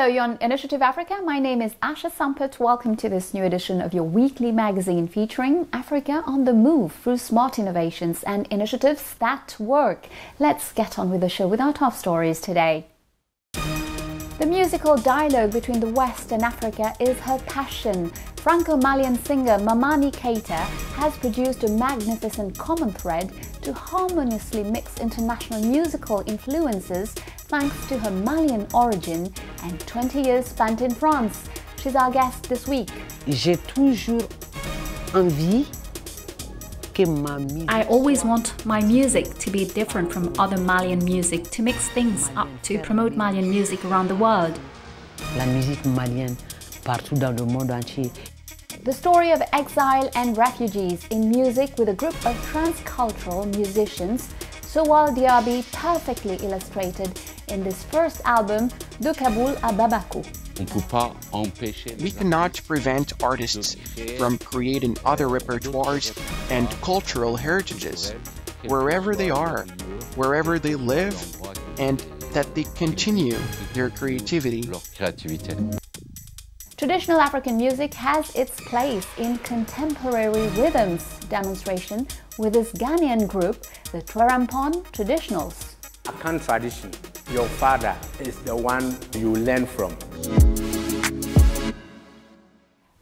Hello, you're on Initiative Africa. My name is Asha Samput. Welcome to this new edition of your weekly magazine featuring Africa on the move through smart innovations and initiatives that work. Let's get on with the show with our top stories today. The musical dialogue between the West and Africa is her passion. Franco-Malian singer Mamani Keita has produced a magnificent common thread to harmoniously mix international musical influences thanks to her Malian origin and 20 years spent in France. She's our guest this week. J'ai toujours envie que ma musique. I always want my music to be different from other Malian music, to mix things up, to promote Malian music around the world. La musique malienne partout dans le monde entier. The story of exile and refugees in music with a group of transcultural musicians, Sowal Diaby perfectly illustrated in this first album, De Kaboul à Bamako. We cannot prevent artists from creating other repertoires and cultural heritages, wherever they are, wherever they live, and that they continue their creativity. Traditional African music has its place in contemporary rhythms demonstration with this Ghanaian group, the Twerampon Traditionals. Akan tradition, your father is the one you learn from.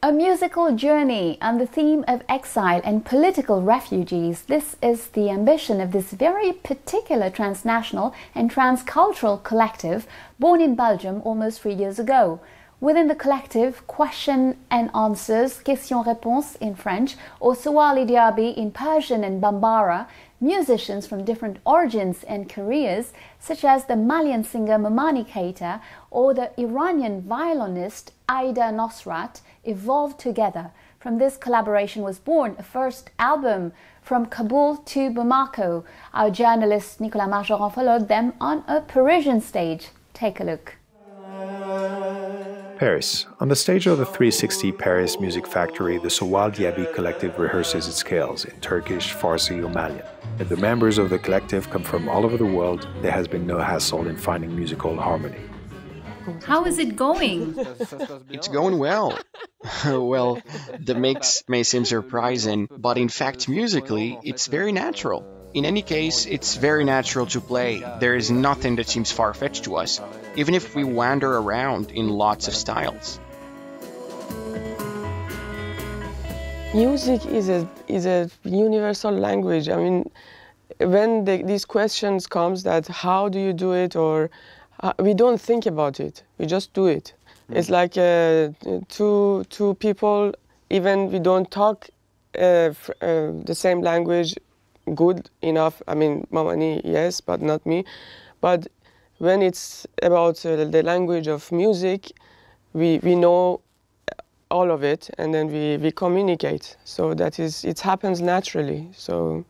A musical journey on the theme of exile and political refugees. This is the ambition of this very particular transnational and transcultural collective born in Belgium almost 3 years ago. Within the collective, question and answers, questions-réponses in French, or Sowal Diaby in Persian and Bambara, musicians from different origins and careers, such as the Malian singer Mamani Keita or the Iranian violinist Aida Nosrat, evolved together. From this collaboration was born a first album, From Kabul to Bamako. Our journalist Nicolas Margeron followed them on a Parisian stage. Take a look. Paris. On the stage of the 360 Paris Music Factory, the Sowal Diaby collective rehearses its scales in Turkish, Farsi or Malian. If the members of the collective come from all over the world, there has been no hassle in finding musical harmony. How is it going? It's going well. Well, the mix may seem surprising, but in fact musically, it's very natural. In any case, it's very natural to play. There is nothing that seems far-fetched to us, even if we wander around in lots of styles. Music is a universal language. I mean, when these questions comes that how do you do it, or we don't think about it, we just do it. It's like two people, even we don't talk the same language good enough. I mean, Mamani, yes, but not me. But when it's about the language of music, we know all of it, and then we communicate. So that is, it happens naturally. So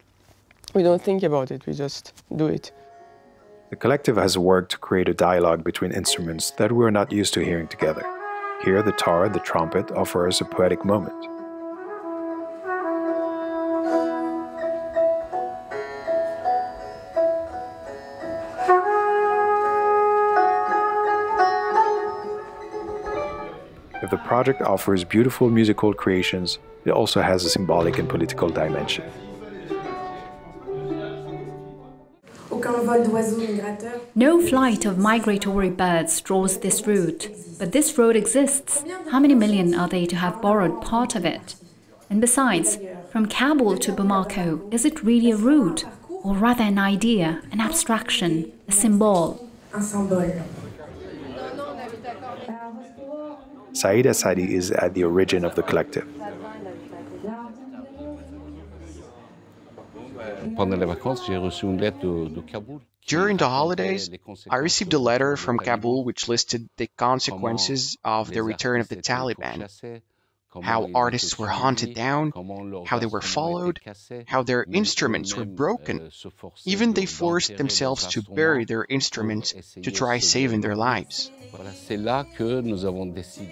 we don't think about it, we just do it. The collective has worked to create a dialogue between instruments that we're not used to hearing together. Here, the tar and the trumpet offer us a poetic moment. If the project offers beautiful musical creations, it also has a symbolic and political dimension. No flight of migratory birds draws this route, but this road exists. How many million are they to have borrowed part of it? And besides, from Kabul to Bamako, is it really a route, or rather an idea, an abstraction, a symbol? Saïda Sadi is at the origin of the collective. During the holidays, I received a letter from Kabul which listed the consequences of the return of the Taliban. How artists were hunted down, how they were followed, how their instruments were broken. Even they forced themselves to bury their instruments to try saving their lives.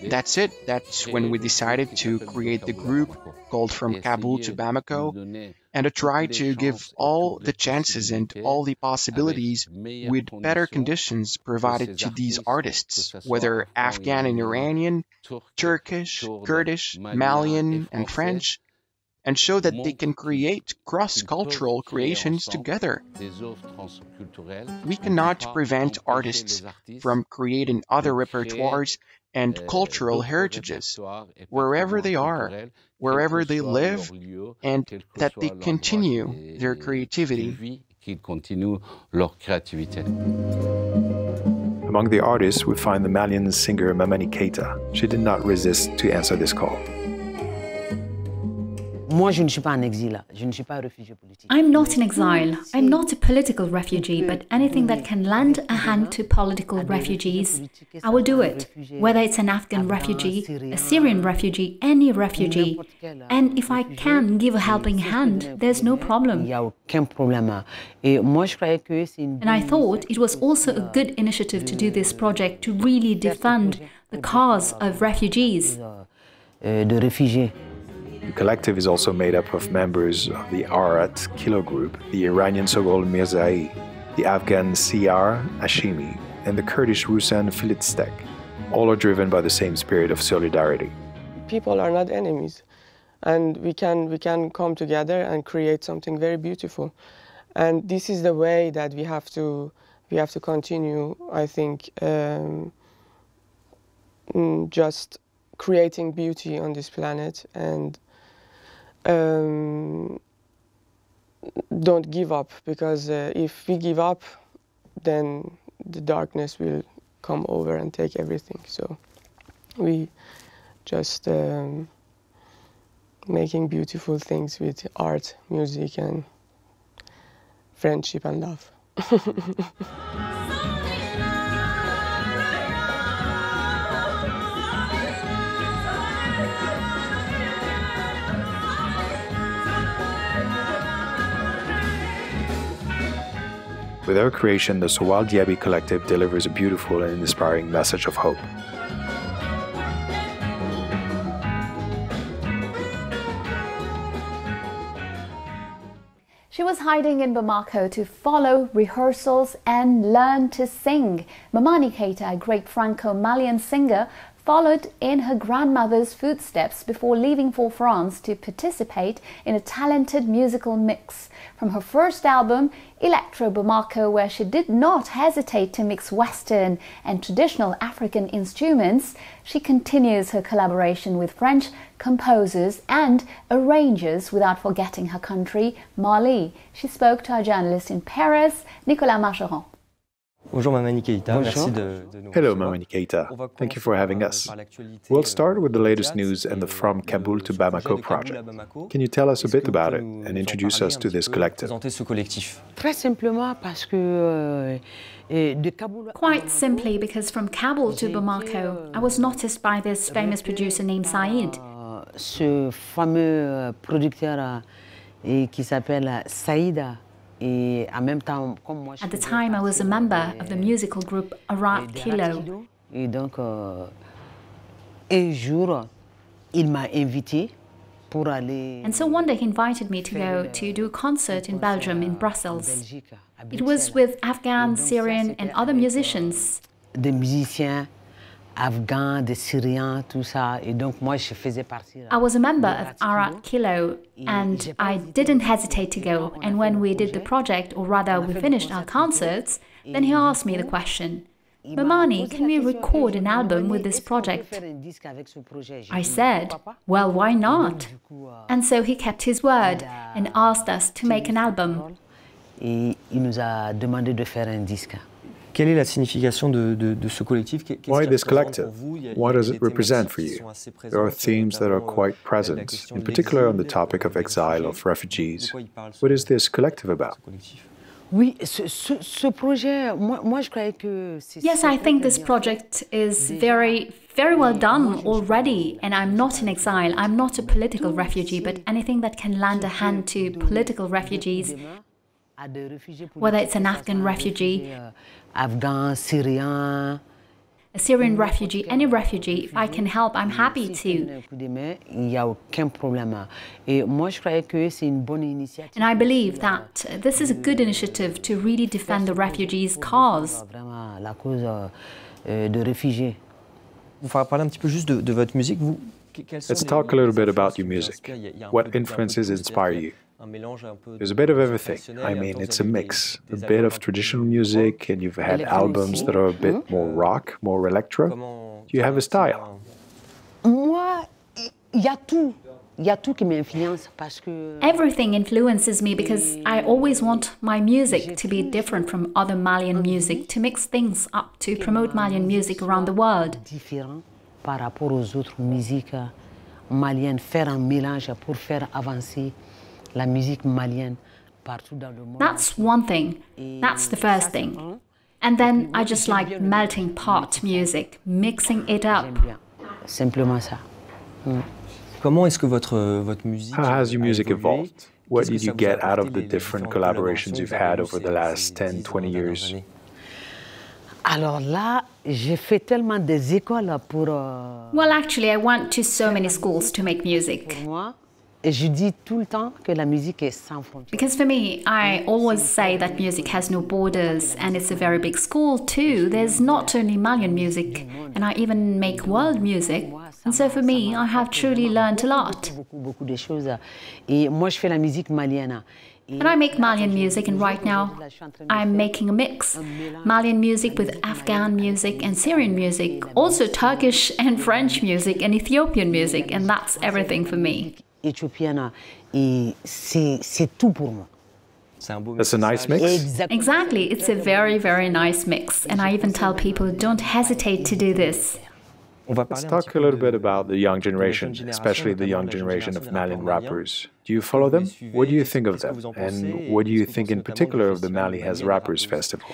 That's it. That's when we decided to create the group called From Kabul to Bamako, and to try to give all the chances and all the possibilities with better conditions provided to these artists, whether Afghan and Iranian, Turkish, Kurdish, Malian, and French, and show that they can create cross-cultural creations together. We cannot prevent artists from creating other repertoires and cultural heritages, wherever they are, wherever they live, and that they continue their creativity. Among the artists, we find the Malian singer Mamani Keita. She did not resist to answer this call. I'm not in exile. I'm not a political refugee, but anything that can lend a hand to political refugees, I will do it. Whether it's an Afghan refugee, a Syrian refugee, any refugee. And if I can give a helping hand, there's no problem. And I thought it was also a good initiative to do this project to really defend the cause of refugees. The collective is also made up of members of the Arat Kilo group, the Iranian Sogol Mirzai, the Afghan Siyar Hashimi, and the Kurdish Rusan Filitstek. All are driven by the same spirit of solidarity. People are not enemies, and we can come together and create something very beautiful. And this is the way that we have to continue, I think, just creating beauty on this planet, and don't give up, because if we give up, then the darkness will come over and take everything. So we just making beautiful things with art, music, and friendship and love. With their creation, the Sowal Diaby Collective delivers a beautiful and inspiring message of hope. She was hiding in Bamako to follow rehearsals and learn to sing. Mamani Keita, a great Franco-Malian singer, followed in her grandmother's footsteps before leaving for France to participate in a talented musical mix. From her first album, Electro Bamako, where she did not hesitate to mix Western and traditional African instruments, she continues her collaboration with French composers and arrangers without forgetting her country, Mali. She spoke to our journalist in Paris, Nicolas Marcheron. Hello, Mamani Keita. Thank you for having us. We'll start with the latest news and the From Kabul to Bamako project. Can you tell us a bit about it and introduce us to this collective? Quite simply because from Kabul to Bamako, I was noticed by this famous producer named Saïd. Ce fameux producteur qui s'appelle Saïd. At the time, I was a member of the musical group Arat Kilo. And so one day he invited me to go to do a concert in Belgium, in Brussels. It was with Afghan, Syrian and other musicians. I was a member of Arat Kilo and I didn't hesitate to go. And when we did the project, or rather we finished our concerts, then he asked me the question, Mamani, can we record an album with this project? I said, well, why not? And so he kept his word and asked us to make an album. Why this collective? What does it represent for you? There are themes that are quite present, in particular on the topic of exile, of refugees. What is this collective about? Yes, I think this project is very well done already, and I'm not in exile. I'm not a political refugee, but anything that can lend a hand to political refugees, whether it's an Afghan refugee, a A Syrian refugee, any refugee, if I can help, I'm happy to. And I believe that this is a good initiative to really defend the refugees' cause. Let's talk a little bit about your music. What influences inspire you? There's a bit of everything. I mean, it's a mix. A bit of traditional music, and you've had albums that are a bit more rock, more electro. Do you have a style? Everything influences me because I always want my music to be different from other Malian music, to mix things up, to promote Malian music around the world. Par rapport aux autres musiques maliennes, faire un mélange pour faire avancer la musique malienne partout dans le monde. That's one thing. That's the first thing. And then I just like melting pot music, mixing it up. Simplement ça. Comment est-ce que votre musique How has your music evolved? What did you get out of the different collaborations you've had over the last 10, 20 years? Alors là, j'ai fait tellement des écoles pour... Well, actually, I went to so many schools to make music. Et je dis tout le temps que la musique est sans frontières. Because for me, I always say that music has no borders, and it's a very big school too. There's not only Malian music, and I even make world music. And so for me, I have truly learned a lot. Beaucoup de choses. Et moi, je fais la musique malienne. And I make Malian music, and right now I'm making a mix. Malian music with Afghan music and Syrian music, also Turkish and French music and Ethiopian music, and that's everything for me. Éthiopienne, et c'est tout pour moi. That's a nice mix. Exactly, it's a very, very nice mix, and I even tell people, don't hesitate to do this. Let's talk a little bit about the young generation, especially the young generation of Malian rappers. Do you follow them? What do you think of them? And what do you think in particular of the Mali Has Rappers Festival?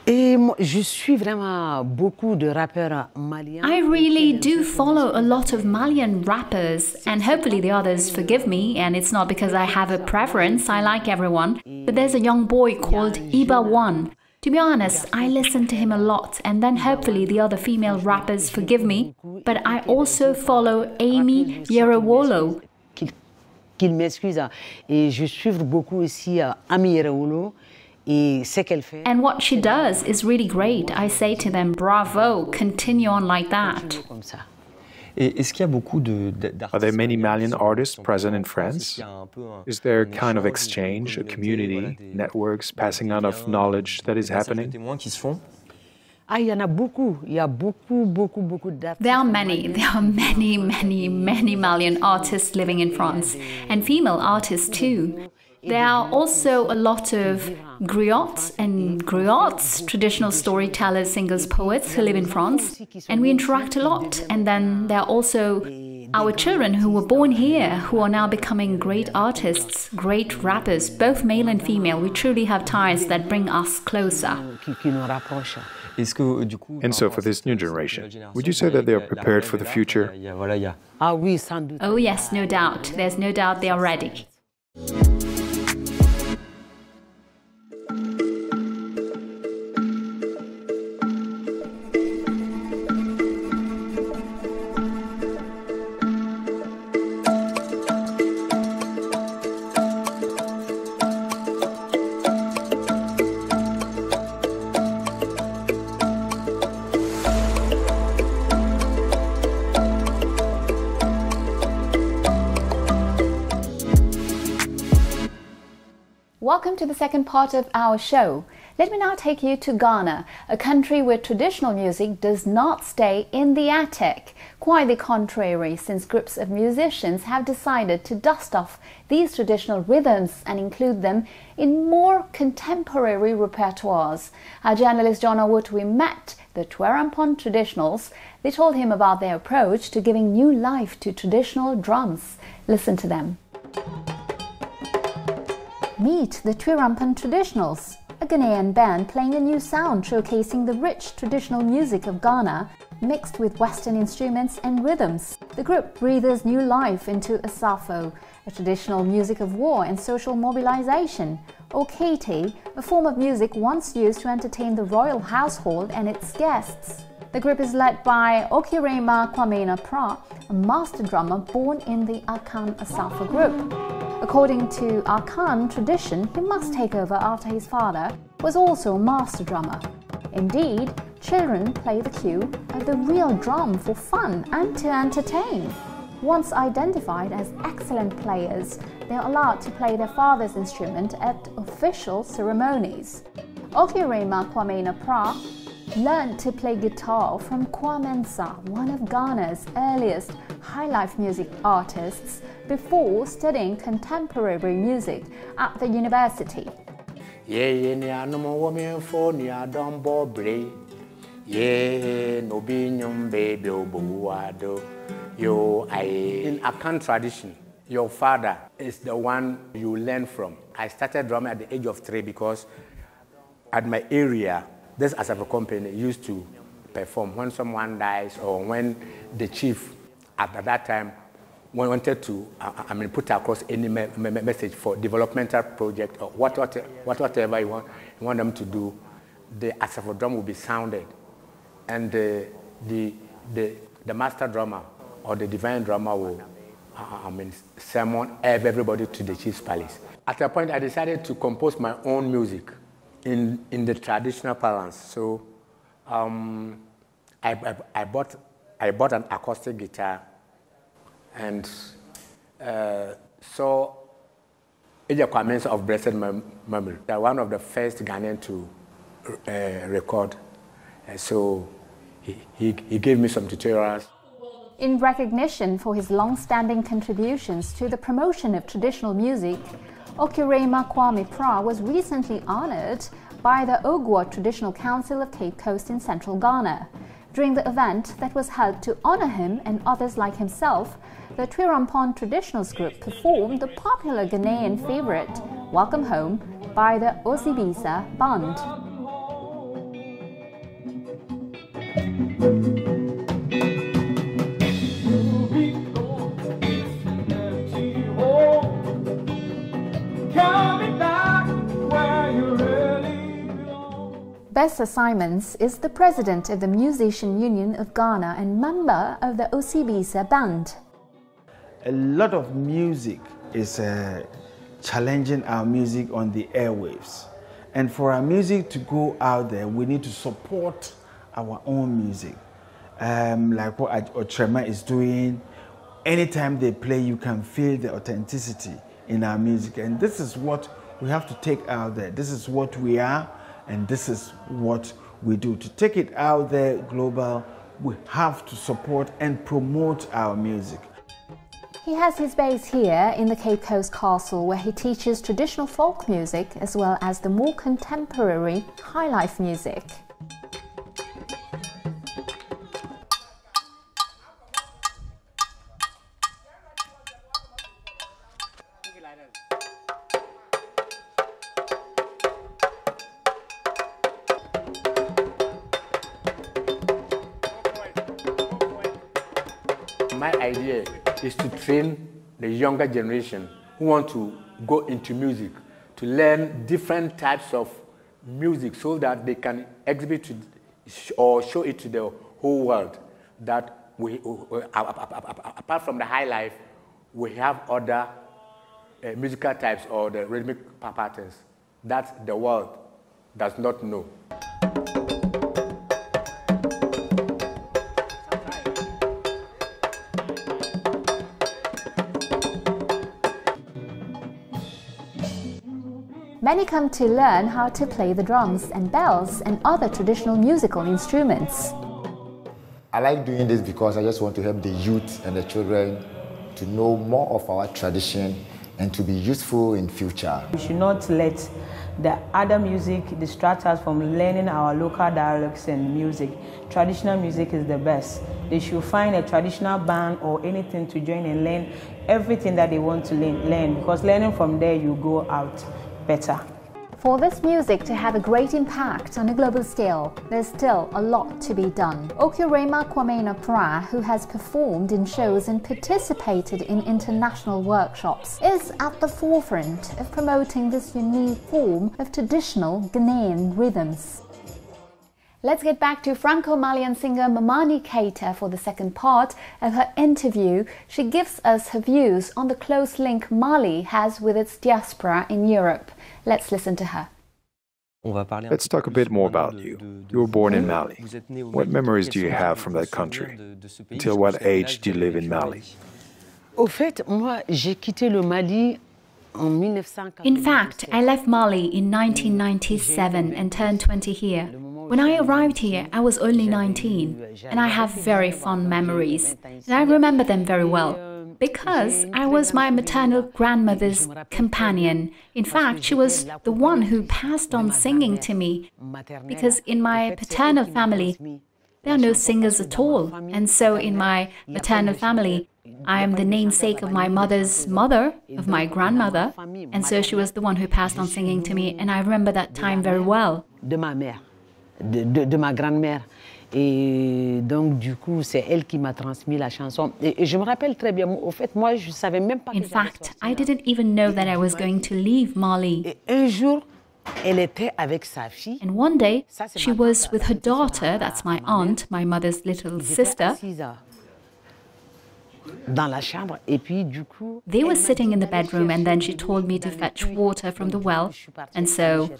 Je suis vraiment beaucoup de rappeurs maliens. I really do follow a lot of Malian rappers, and hopefully the others forgive me, and it's not because I have a preference, I like everyone. But there's a young boy called Iba One. To be honest, I listen to him a lot, and then hopefully the other female rappers forgive me, but I also follow Amy Yerewolo. Qu'il m'excuse, et je suis beaucoup aussi Amy Yerewolo, et ce qu'elle fait. And what she does is really great. I say to them, bravo, continue on like that. Are there many Malian artists present in France? Is there a kind of exchange, a community, networks, passing on of knowledge that is happening? Il y en a beaucoup. Il y a beaucoup d'artistes. There are many Malian artists living in France, and female artists too. There are also a lot of griots and griots, traditional storytellers, singers, poets who live in France, and we interact a lot. And then there are also our children who were born here, who are now becoming great artists, great rappers, both male and female. We truly have ties that bring us closer. And so for this new generation, would you say that they are prepared for the future? Oh yes, no doubt. There's no doubt they are ready. Welcome to the second part of our show. Let me now take you to Ghana, a country where traditional music does not stay in the attic. Quite the contrary, since groups of musicians have decided to dust off these traditional rhythms and include them in more contemporary repertoires. Our journalist John Owutwi met the Twerampon traditionals. They told him about their approach to giving new life to traditional drums. Listen to them. Meet the Twerampon Traditionals, a Ghanaian band playing a new sound showcasing the rich traditional music of Ghana mixed with Western instruments and rhythms. The group breathes new life into Asafo, a traditional music of war and social mobilization, or Kete, a form of music once used to entertain the royal household and its guests. The group is led by Okirema Kwamena Pra, a master drummer born in the Akan Asafa group. According to Akan tradition, he must take over after his father was also a master drummer. Indeed, children play the cue of the real drum for fun and to entertain. Once identified as excellent players, they are allowed to play their father's instrument at official ceremonies. Okirema Kwamena Pra learned to play guitar from Kwamensa, one of Ghana's earliest highlife music artists, before studying contemporary music at the university. In Akan tradition, your father is the one you learn from. I started drumming at the age of 3 because at my area, this Asafa company used to perform when someone dies or when the chief at that time wanted to put across any message for developmental project or whatever you want them to do. The Asafa drum will be sounded, and the master drummer or the divine drummer will summon everybody to the chief's palace. At a point, I decided to compose my own music in the traditional parlance. So I bought an acoustic guitar, and so Eja Kwamensa of blessed memory, one of the first Ghanaian to record. So he gave me some tutorials. In recognition for his long-standing contributions to the promotion of traditional music, Okirema Kwame Pra was recently honored by the Ogwa Traditional Council of Cape Coast in central Ghana. During the event that was held to honor him and others like himself, the Twirampon Traditionals Group performed the popular Ghanaian favorite, Welcome Home, by the Osibisa Band. Bessa Simons is the president of the Musician Union of Ghana and member of the Osibisa Band. A lot of music is challenging our music on the airwaves. And for our music to go out there, we need to support our own music. Like what Otrema is doing. Anytime they play, you can feel the authenticity in our music. And this is what we have to take out there. This is what we are, and this is what we do. To take it out there global, we have to support and promote our music. He has his base here in the Cape Coast Castle, where he teaches traditional folk music as well as the more contemporary highlife music. My idea is to train the younger generation who want to go into music, to learn different types of music so that they can exhibit or show it to the whole world. That apart from the high life, we have other musical types or the rhythmic patterns that the world does not know. Many come to learn how to play the drums and bells and other traditional musical instruments. I like doing this because I just want to help the youth and the children to know more of our tradition and to be useful in future. We should not let the other music distract us from learning our local dialects and music. Traditional music is the best. They should find a traditional band or anything to join and learn everything that they want to learn, because learning from there you go out better. For this music to have a great impact on a global scale, there's still a lot to be done. Okirema Kwamena Pra, who has performed in shows and participated in international workshops, is at the forefront of promoting this unique form of traditional Ghanaian rhythms. Let's get back to Franco-Malian singer Momani Keita for the second part of her interview. She gives us her views on the close link Mali has with its diaspora in Europe. Let's listen to her. Let's talk a bit more about you. You were born in Mali. What memories do you have from that country? Until what age do you live in Mali? In fact, I left Mali in 1997 and turned 20 here. When I arrived here, I was only 19, and I have very fond memories, and I remember them very well, because I was my maternal grandmother's companion. In fact, she was the one who passed on singing to me, because in my paternal family, there are no singers at all, and so in my maternal family, I am the namesake of my mother's mother, of my grandmother, and so she was the one who passed on singing to me, and I remember that time very well. De ma grand-mère. Et donc, du coup, c'est elle qui m'a transmis la chanson. Et je me rappelle très bien, au fait, moi, je savais même pas. In fact, I didn't even know that I was going to leave Mali. Et un jour, elle était avec sa fille. And one day, she was with her daughter, that's my aunt, my mother's little sister. Dans la chambre, et puis, du coup, they were sitting in the bedroom, and then she told me to fetch water from the well. And so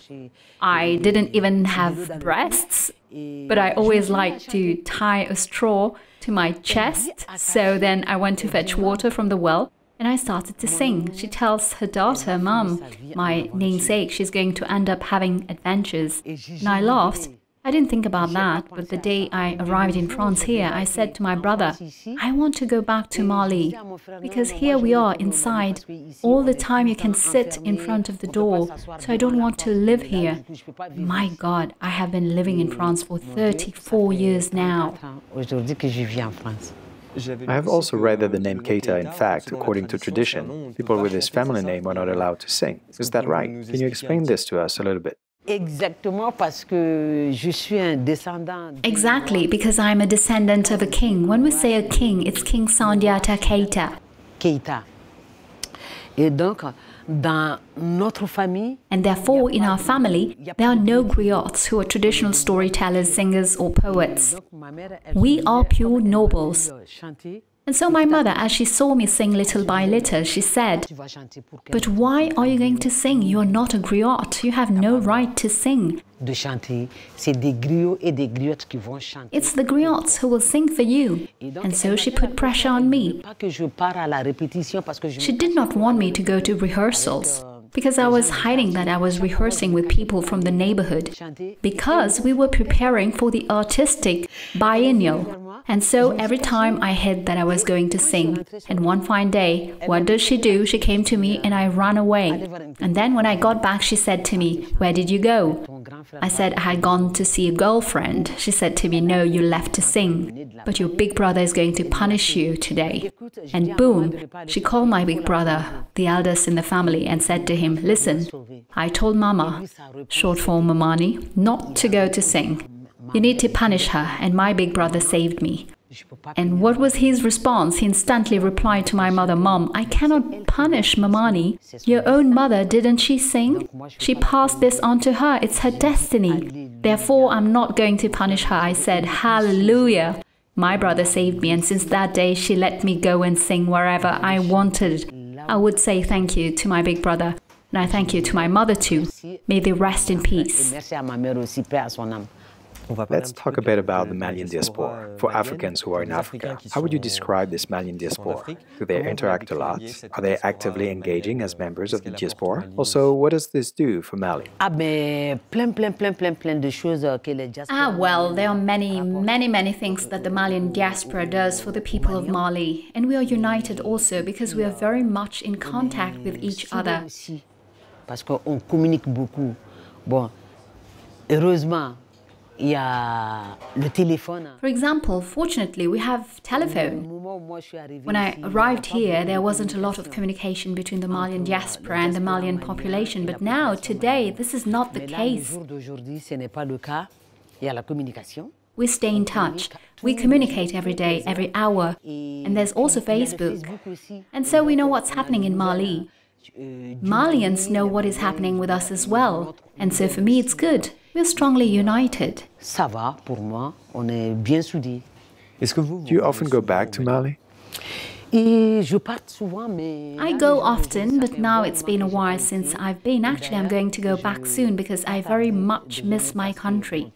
I didn't even have breasts, but I always liked to tie a straw to my chest. So then I went to fetch water from the well, and I started to sing. She tells her daughter, "Mom, my namesake, she's going to end up having adventures." And I laughed. I didn't think about that, but the day I arrived in France here, I said to my brother, I want to go back to Mali, because here we are inside. All the time you can sit in front of the door, so I don't want to live here. My God, I have been living in France for 34 years now. I have also read that the name Keita, in fact, according to tradition, people with this family name are not allowed to sing. Is that right? Can you explain this to us a little bit? Exactly, because I'm a descendant of a king. When we say a king, it's King Sandiata Keita. And therefore, in our family, there are no griots who are traditional storytellers, singers, or poets. We are pure nobles. And so my mother, as she saw me sing little by little, she said, "But why are you going to sing? You are not a griot. You have no right to sing. It's the griots who will sing for you." And so she put pressure on me. She did not want me to go to rehearsals, because I was hiding that I was rehearsing with people from the neighborhood, because we were preparing for the artistic biennial. And so every time I hid that I was going to sing. And one fine day, what does she do? She came to me and I ran away. And then when I got back, she said to me, "Where did you go?" I said I had gone to see a girlfriend. She said to me, "No, you left to sing. But your big brother is going to punish you today." And boom, she called my big brother, the eldest in the family, and said to him, "Listen, I told Mama, short for Momani, not to go to sing. You need to punish her, and my big brother saved me." And what was his response? He instantly replied to my mother, "Mom, I cannot punish Momani. Your own mother, didn't she sing? She passed this on to her. It's her destiny. Therefore, I'm not going to punish her." I said, "Hallelujah." My brother saved me, and since that day, she let me go and sing wherever I wanted. I would say thank you to my big brother, and I thank you to my mother too. May they rest in peace. Let's talk a bit about the Malian diaspora. For Africans who are in Africa, how would you describe this Malian diaspora? Do they interact a lot? Are they actively engaging as members of the diaspora? Also, what does this do for Mali? Well, there are many things that the Malian diaspora does for the people of Mali. And we are united also because we are very much in contact with each other. Parce qu'on communique beaucoup. Bon, heureusement, for example, fortunately, we have telephone. When I arrived here, there wasn't a lot of communication between the Malian diaspora and the Malian population, but now, today, this is not the case. We stay in touch. We communicate every day, every hour. And there's also Facebook. And so we know what's happening in Mali. Malians know what is happening with us as well. And so for me, it's good. We're strongly united. Ça va pour moi, on est bien soudés. Do you often go back to Mali? Et je pars souvent, mais I go often, but now it's been a while since I've been. Actually, I'm going to go back soon because I very much miss my country.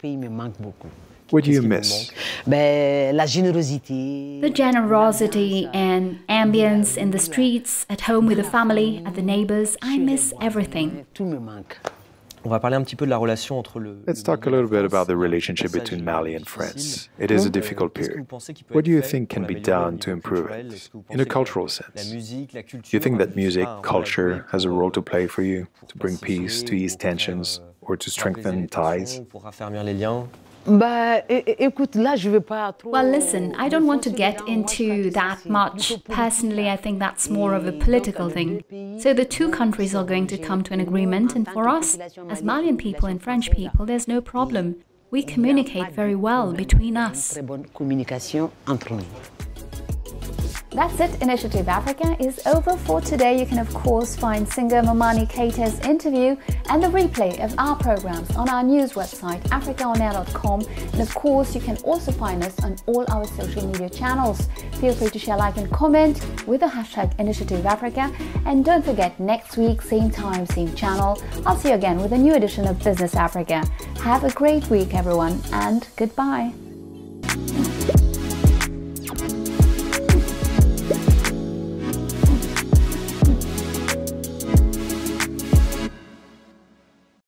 What do you miss? La générosité. The generosity and ambience in the streets, at home with the family, at the neighbors. I miss everything. Tout me manque. On va parler un petit peu de la relation entre le... Let's talk a little bit about the relationship between Mali and France. It is a difficult period. What do you think can be done to improve it, in a cultural sense? Do you think that music, culture, has a role to play for you, to bring peace, to ease tensions, or to strengthen ties? Écoute, là, je veux pas trop... Well, listen, I don't want to get into that much. Personally, I think that's more of a political thing. So the two countries are going to come to an agreement, and for us, as Malian people and French people, there's no problem. We communicate very well between us. Très bonne communication entre nous. That's it, Initiative Africa is over for today. You can of course find singer Momani Keita's interview and the replay of our programs on our news website africaonair.com, and of course you can also find us on all our social media channels. Feel free to share, like and comment with the hashtag Initiative Africa, and don't forget, next week same time, same channel, I'll see you again with a new edition of Business Africa. Have a great week everyone, and goodbye.